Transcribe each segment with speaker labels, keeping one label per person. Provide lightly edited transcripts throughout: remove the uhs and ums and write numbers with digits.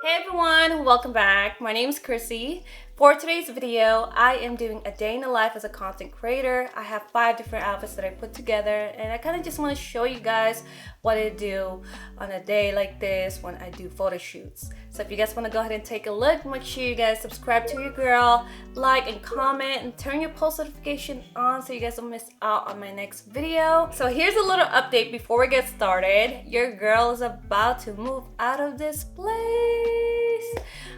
Speaker 1: Hey everyone, welcome back. My name is Mscrisssy. For today's video, I am doing a day in the life as a content creator. I have 5 different outfits that I put together, and I kind of just want to show you guys what I do on a day like this when I do photo shoots. So if you guys want to go ahead and take a look, make sure you guys subscribe to your girl, like and comment, and turn your post notification on so you guys don't miss out on my next video. So here's a little update before we get started. Your girl is about to move out of this place.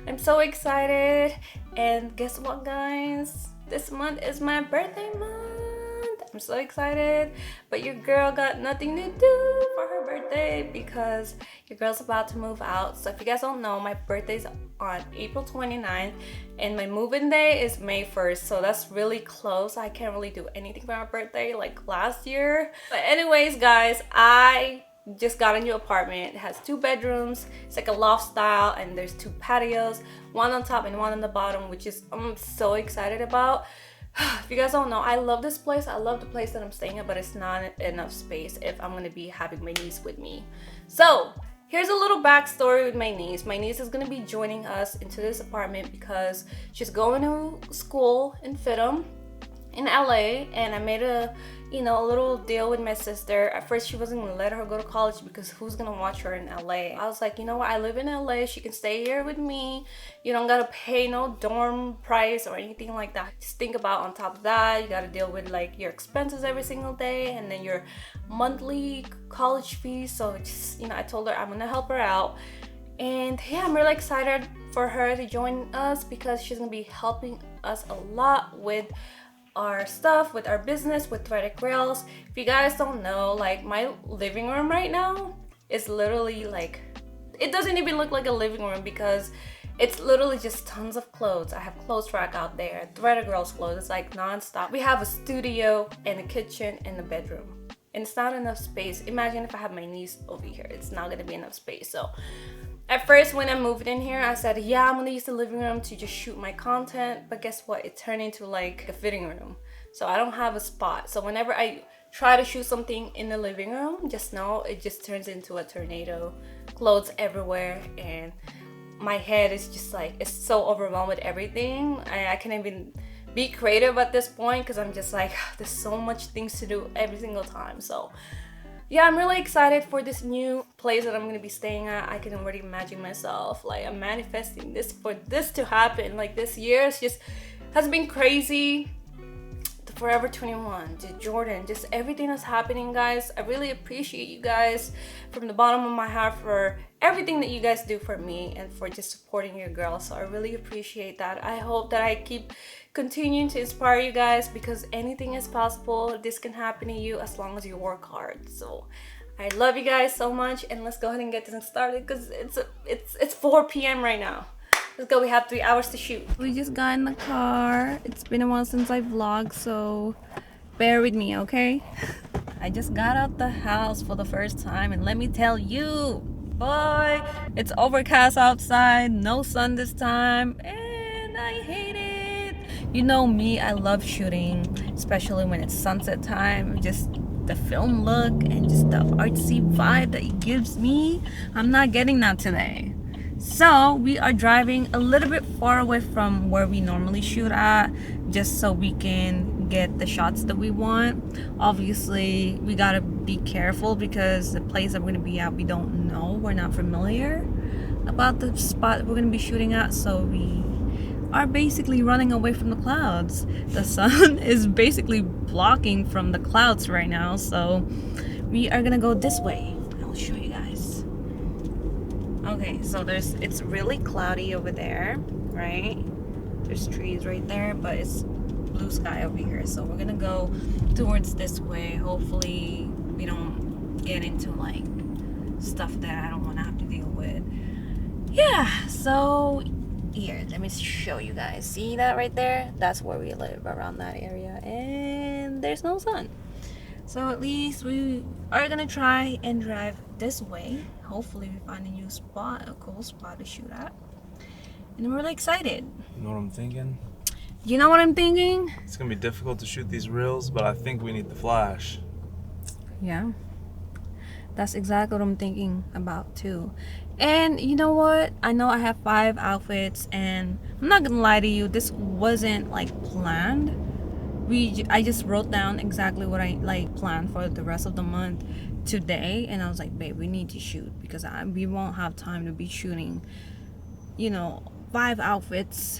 Speaker 1: I'm so excited. And guess what, guys? This month is my birthday month. I'm so excited. But your girl got nothing to do for her birthday because your girl's about to move out. So if you guys don't know, my birthday's on April 29th and my move-in day is May 1st. So that's really close. I can't really do anything for my birthday like last year. But anyways, guys, I just got a new apartment. It has 2 bedrooms. It's like a loft style, and there's 2 patios, one on top and one on the bottom, which is I'm so excited about. If you guys don't know, I love this place. I love the place that I'm staying at, but it's not enough space if I'm gonna be having my niece with me. So here's a little backstory with my niece. My niece is gonna be joining us into this apartment because she's going to school in FITM in LA, and I made a little deal with my sister. At first she wasn't gonna let her go to college because who's gonna watch her in LA? I was like, you know what, I live in LA, she can stay here with me. You don't gotta pay no dorm price or anything like that. Just think about, on top of that, you gotta deal with like your expenses every single day and then your monthly college fees. So just, I told her I'm gonna help her out. And yeah, I'm really excited for her to join us because she's gonna be helping us a lot with our stuff, with our business, with Threaded Grails. If you guys don't know, like my living room right now is literally like, it doesn't even look like a living room because it's literally just tons of clothes. I have clothes rack out there, Threaded Grails clothes. It's like non-stop. We have a studio and a kitchen and a bedroom, and it's not enough space. Imagine if I have my niece over here, it's not gonna be enough space. So at first, when I moved in here, I said, yeah, I'm gonna use the living room to just shoot my content. But guess what? It turned into like a fitting room. So I don't have a spot. So whenever I try to shoot something in the living room, just know it just turns into a tornado. Clothes everywhere. And my head is just like, it's so overwhelmed with everything. I can't even be creative at this point because I'm just like, there's so much things to do every single time. So yeah, I'm really excited for this new place that I'm gonna be staying at. I can already imagine myself, like, I'm manifesting this for this to happen. Like, this year has been crazy. The Forever 21, to Jordan, just everything that's happening, guys. I really appreciate you guys from the bottom of my heart for everything that you guys do for me and for just supporting your girl. So I really appreciate that. I hope that I keep continuing to inspire you guys because anything is possible. This can happen to you as long as you work hard. So I love you guys so much, and let's go ahead and get this started because it's 4 p.m. right now. Let's go. We have 3 hours to shoot. We just got in the car. It's been a while since I vlogged, so bear with me, okay? I just got out the house for the first time, and let me tell you, boy, it's overcast outside, no sun this time, and I hate it. You know me, I love shooting, especially when it's sunset time. Just the film look and just the artsy vibe that it gives me. I'm not getting that today. So we are driving a little bit far away from where we normally shoot at, just so we can get the shots that we want. Obviously, we gotta be careful because the place that we're gonna be at, we don't know. We're not familiar about the spot we're gonna be shooting at, so we are basically running away from the clouds. The sun is basically blocking from the clouds right now, so we are gonna go this way. I'll show you guys. Okay, so it's really cloudy over there, right? There's trees right there, but it's blue sky over here. So we're gonna go towards this way. Hopefully we don't get into like stuff that I don't want to have to deal with. Yeah, so here, let me show you guys. See that right there? That's where we live, around that area, and there's no sun. So at least we are gonna try and drive this way. Hopefully we find a new spot, a cool spot to shoot at. And I'm really excited.
Speaker 2: You know what I'm thinking?
Speaker 1: You know what I'm thinking?
Speaker 2: It's gonna be difficult to shoot these reels, but I think we need the flash.
Speaker 1: Yeah. That's exactly what I'm thinking about too. And you know what? I know I have 5 outfits, and I'm not gonna lie to you, this wasn't like planned. I just wrote down exactly what I like planned for the rest of the month today, and I was like, babe, we need to shoot because we won't have time to be shooting, 5 outfits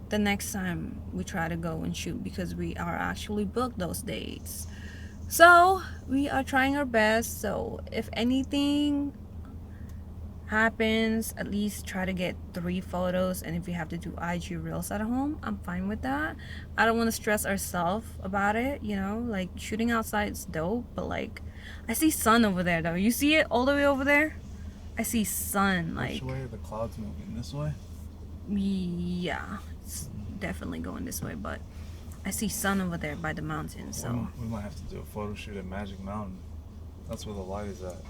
Speaker 1: the next time we try to go and shoot because we are actually booked those days. So we are trying our best. So if anything happens, at least try to get 3 photos, and if we have to do IG reels at home, I'm fine with that. I don't want to stress ourselves about it, like shooting outside is dope, but like I see sun over there though. You see it all the way over there? I see sun. Like,
Speaker 2: which way are the clouds moving? This way?
Speaker 1: yeah, it's definitely going this way, but I see sun over there by the mountain. So
Speaker 2: we might have to do a photo shoot at Magic Mountain. That's where the light is at.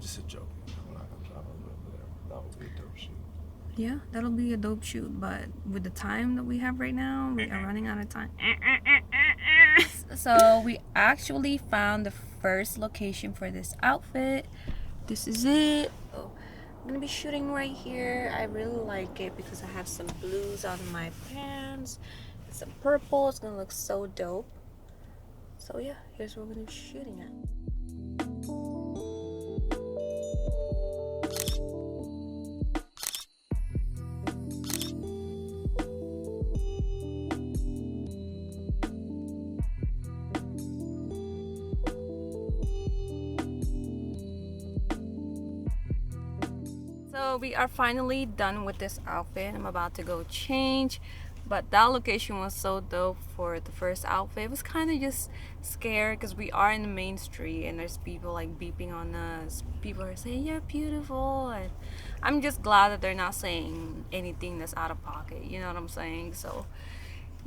Speaker 2: Just a joke. We're not gonna travel over there. That would be a dope shoot.
Speaker 1: yeah, that'll be a dope shoot, but with the time that we have right now, we are running out of time. So we actually found the first location for this outfit. This is it. Oh, I'm gonna be shooting right here. I really like it because I have some blues on my pants, some purple. It's gonna look so dope. So yeah, here's where we're gonna be shooting at. So we are finally done with this outfit. I'm about to go change, but that location was so dope for the first outfit. It was kind of just scared because we are in the main street and there's people like beeping on us. People are saying you're beautiful, and I'm just glad that they're not saying anything that's out of pocket, you know what I'm saying? So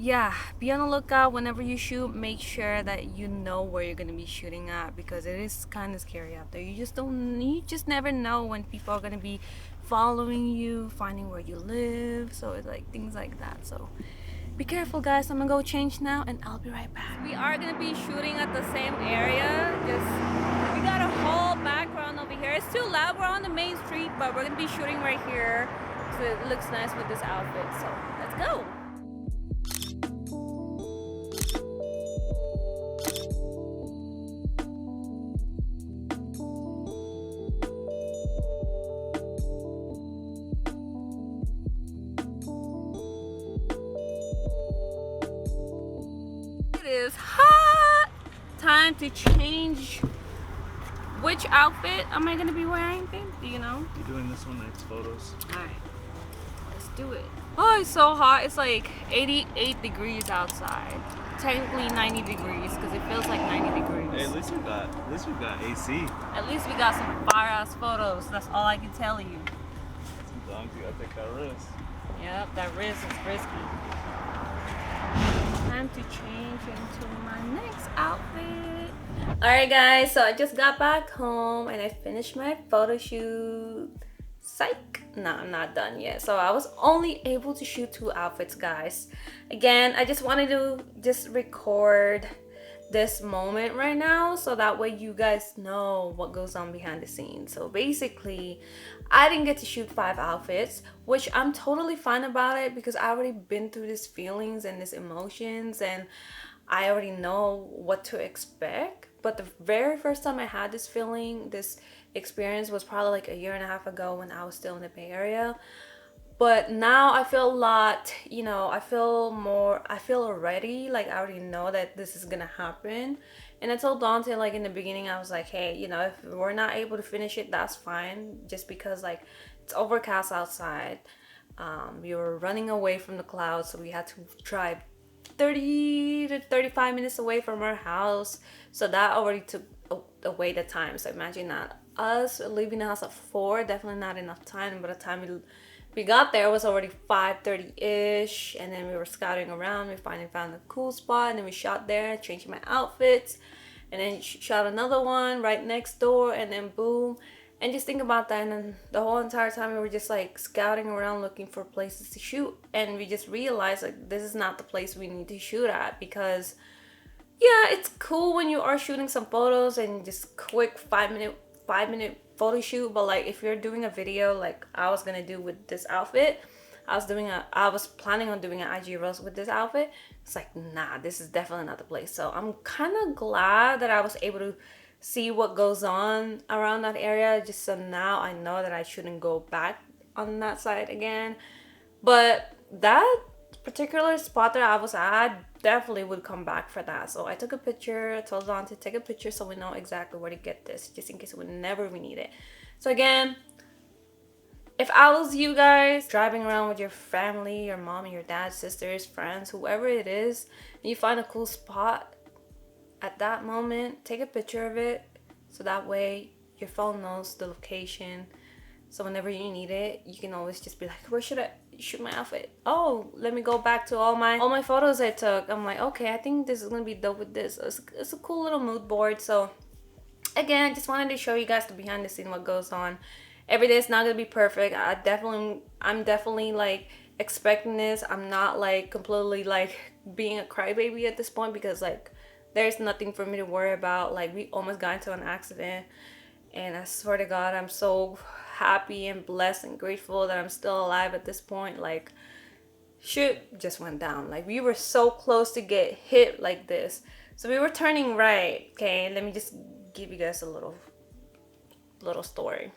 Speaker 1: yeah, be on the lookout whenever you shoot. Make sure that you know where you're gonna be shooting at because it is kind of scary out there. You just never know when people are gonna be following you, finding where you live. So it's like things like that. So be careful, guys. I'm gonna go change now and I'll be right back. We are gonna be shooting at the same area. We got a whole background over here. It's too loud. We're on the main street, but we're gonna be shooting right here. So it looks nice with this outfit. So let's go. Is hot. Time to change. Which outfit am I gonna be wearing, babe? Do you know?
Speaker 2: You're doing this one next photos.
Speaker 1: Alright, let's do it. Oh, it's so hot. It's like 88 degrees outside. Technically 90 degrees because it feels like 90 degrees.
Speaker 2: Hey, at least we got AC.
Speaker 1: At least we got some fire ass photos. That's all I can tell you.
Speaker 2: Sometimes you gotta take that risk.
Speaker 1: Yep, that risk is risky. Time to change into my next outfit. Alright guys, so I just got back home and I finished my photo shoot. Psych. No, I'm not done yet. So I was only able to shoot 2 outfits, guys. Again, I just wanted to just record this moment right now so that way you guys know what goes on behind the scenes. So basically, I didn't get to shoot 5 outfits, which I'm totally fine about it because I already been through these feelings and these emotions and I already know what to expect. But the very first time I had this feeling, this experience was probably like a year and a half ago when I was still in the Bay Area. But now I feel a lot, I feel ready. Like I already know that this is gonna happen. And I told Dante, like in the beginning, I was like, hey, if we're not able to finish it, that's fine. Just because like it's overcast outside. We were running away from the clouds, so we had to drive 30 to 35 minutes away from our house. So that already took away the time. So imagine that. Us leaving the house at 4, definitely not enough time. By the time we got there, it was already 5:30-ish, and then we were scouting around. We finally found a cool spot, and then we shot there, changed my outfits, and then shot another one right next door, and then boom. And just think about that, and then the whole entire time we were just like scouting around looking for places to shoot, and we just realized like this is not the place we need to shoot at because yeah, it's cool when you are shooting some photos and just quick 5-minute 5-minute photo shoot, but like if you're doing a video like I was gonna do with this outfit, I was planning on doing an IG Reels with this outfit. It's like, nah, this is definitely not the place. So I'm kind of glad that I was able to see what goes on around that area, just so now I know that I shouldn't go back on that side again. But that particular spot that I was at, definitely would come back for that. So I took a picture. I told Don to take a picture so we know exactly where to get this, just in case whenever we need it. So again, if I was you guys driving around with your family, your mom and your dad, sisters, friends, whoever it is, and you find a cool spot at that moment, take a picture of it so that way your phone knows the location. So whenever you need it, you can always just be like, where should I shoot my outfit? Oh, let me go back to all my photos I took. I'm like, okay, I think this is gonna be dope with this. It's a cool little mood board. So again, I just wanted to show you guys the behind the scene, what goes on. Every day is not gonna be perfect. I'm definitely like expecting this. I'm not like completely like being a crybaby at this point, because like there's nothing for me to worry about. Like we almost got into an accident, and I swear to God, I'm so happy and blessed and grateful that I'm still alive at this point. Like shit just went down. Like we were so close to get hit like this. So we were turning right. Okay, let me just give you guys a little story.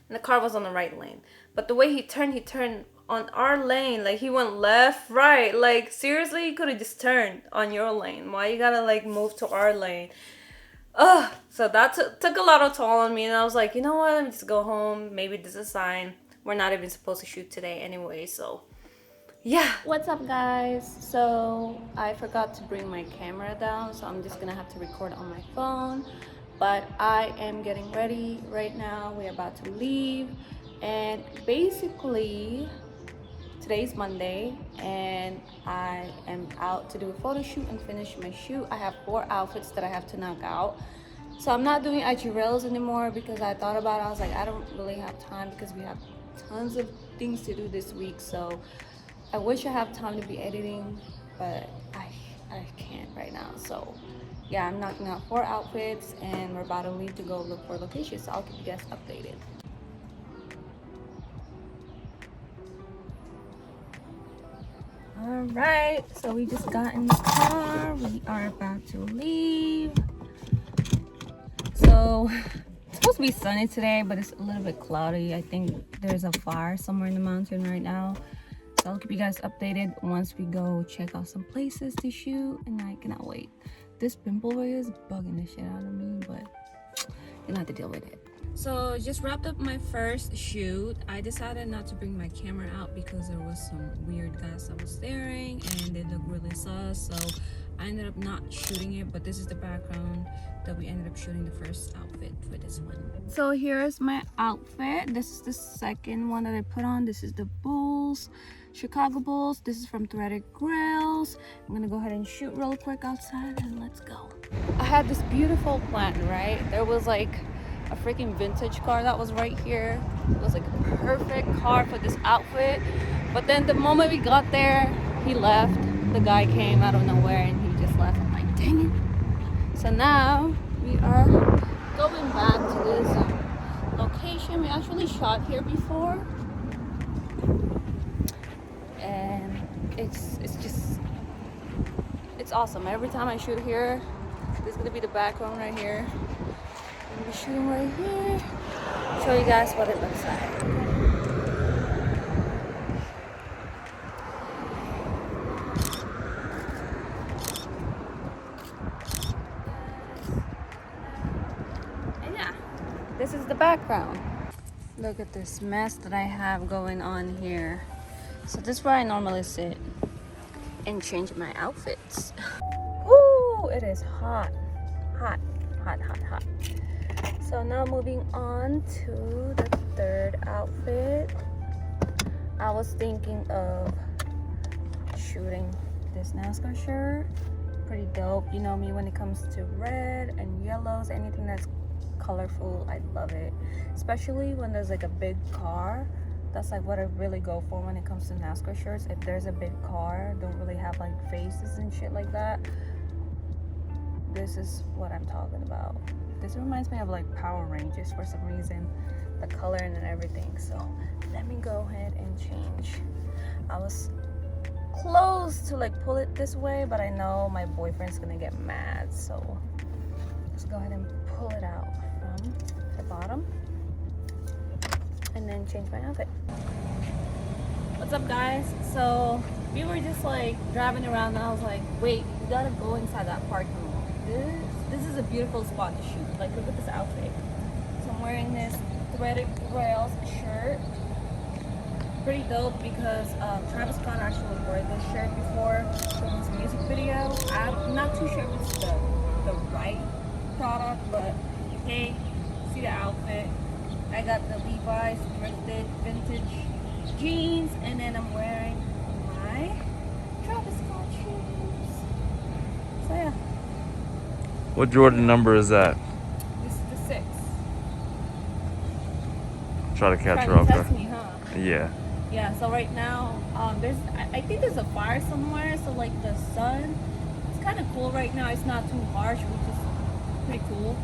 Speaker 1: And the car was on the right lane, but the way he turned on our lane. Like he went left, right. Like seriously, you could have just turned on your lane. Why you gotta like move to our lane? So that took a lot of toll on me, and I was like, you know what, let me just go home. Maybe this is a sign. We're not even supposed to shoot today anyway. So yeah, what's up guys? So I forgot to bring my camera down, so I'm just gonna have to record on my phone. But I am getting ready right now. We're about to leave, and basically today's Monday and I am out to do a photo shoot and finish my shoot. I have 4 outfits that I have to knock out. So I'm not doing IG Reels anymore because I thought about it. I was like, I don't really have time because we have tons of things to do this week. So I wish I have time to be editing, but I can't right now. So yeah, I'm knocking out 4 outfits and we're about to leave to go look for locations. So I'll keep you guys updated. All right, so we just got in the car. We are about to leave. So it's supposed to be sunny today, but it's a little bit cloudy. I think there's a fire somewhere in the mountain right now. So I'll keep you guys updated once we go check out some places to shoot, and I cannot wait. This pimple ray is bugging the shit out of me, but you're gonna have to deal with it. So just wrapped up my first shoot. I decided not to bring my camera out because there was some weird guys that was staring and they looked really sus. So I ended up not shooting it, but this is the background that we ended up shooting the first outfit for this one. So here's my outfit. This is the second one that I put on. This is the Bulls, Chicago Bulls. This is from Threaded Grails. I'm gonna go ahead and shoot real quick outside and let's go. I had this beautiful plan, right? There was like a freaking vintage car that was right here. It was like a perfect car for this outfit. But then the moment we got there, he left. The guy came out of nowhere and he just left. I'm like, dang it. So now we are going back to this location. We actually shot here before. And it's awesome. Every time I shoot here, this is gonna be the background right here. I'm gonna be shooting right here. Show you guys what it looks like. And yeah, this is the background. Look at this mess that I have going on here. So this is where I normally sit and change my outfits. Woo! It is hot. Hot. Hot, hot, hot. So now moving on to the third outfit. I was thinking of shooting this NASCAR shirt. Pretty dope. You know me when it comes to red and yellows, anything that's colorful, I love it. Especially when there's like a big car. That's like what I really go for when it comes to NASCAR shirts. If there's a big car, don't really have like faces and shit like that. This is what I'm talking about. This reminds me of like Power Rangers for some reason, the color and everything. So let me go ahead and change. I was close to like pull it this way, but I know my boyfriend's gonna get mad, so let's go ahead and pull it out from the bottom and then change my outfit. What's up, guys? So we were just like driving around and I was like, wait, we gotta go inside that parking lot. This is a beautiful spot to shoot. Like, look at this outfit. So I'm wearing this threaded rails shirt. Pretty dope because Travis Scott actually wore this shirt before for his music video. I'm not too sure if it's the right product, but hey, see the outfit. I got the Levi's Thrifted vintage jeans, and then I'm wearing my Travis Scott shoes. So yeah.
Speaker 2: What Jordan number is that?
Speaker 1: This is the 6.
Speaker 2: Try to catch
Speaker 1: Trying
Speaker 2: her
Speaker 1: to
Speaker 2: off
Speaker 1: test
Speaker 2: there.
Speaker 1: me, huh?
Speaker 2: Yeah.
Speaker 1: Yeah, so right now, I think there's a fire somewhere, so like the sun, it's kind of cool right now. It's not too harsh, which is pretty cool.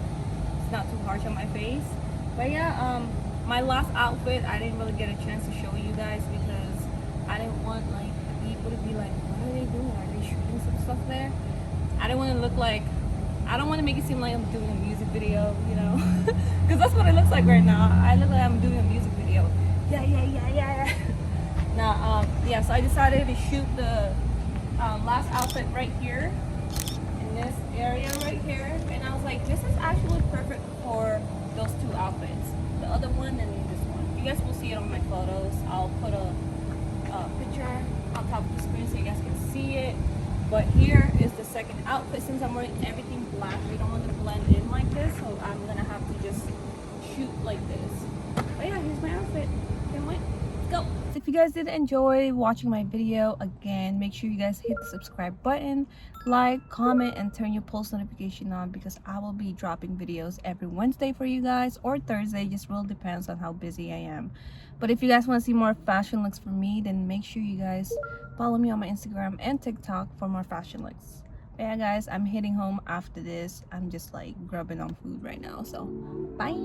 Speaker 1: It's not too harsh on my face. But yeah, my last outfit, I didn't really get a chance to show you guys because I didn't want like people to be like, what are they doing? Are they shooting some stuff there? I didn't want to look like, I don't want to make it seem like I'm doing a music video, you know? Because that's what it looks like right now. I look like I'm doing a music video. Yeah. Now, yeah, so I decided to shoot the last outfit right here, in this area right here, and I was like, this is actually perfect for those 2 outfits, the other one and this one. You guys will see it on my photos. I'll put a picture on top of the screen so you guys can see it. But here is the second outfit. Since I'm wearing everything black, we don't want to blend in like this, so I'm gonna have to just shoot like this. But yeah, here's my outfit. Can't wait. Let's go. If you guys did enjoy watching my video, again, make sure you guys hit the subscribe button, like, comment, and turn your post notification on because I will be dropping videos every Wednesday for you guys or Thursday. Just really depends on how busy I am. But if you guys want to see more fashion looks from me, then make sure you guys follow me on my Instagram and TikTok for more fashion looks. But yeah, guys, I'm heading home after this. I'm just like grubbing on food right now. So, bye.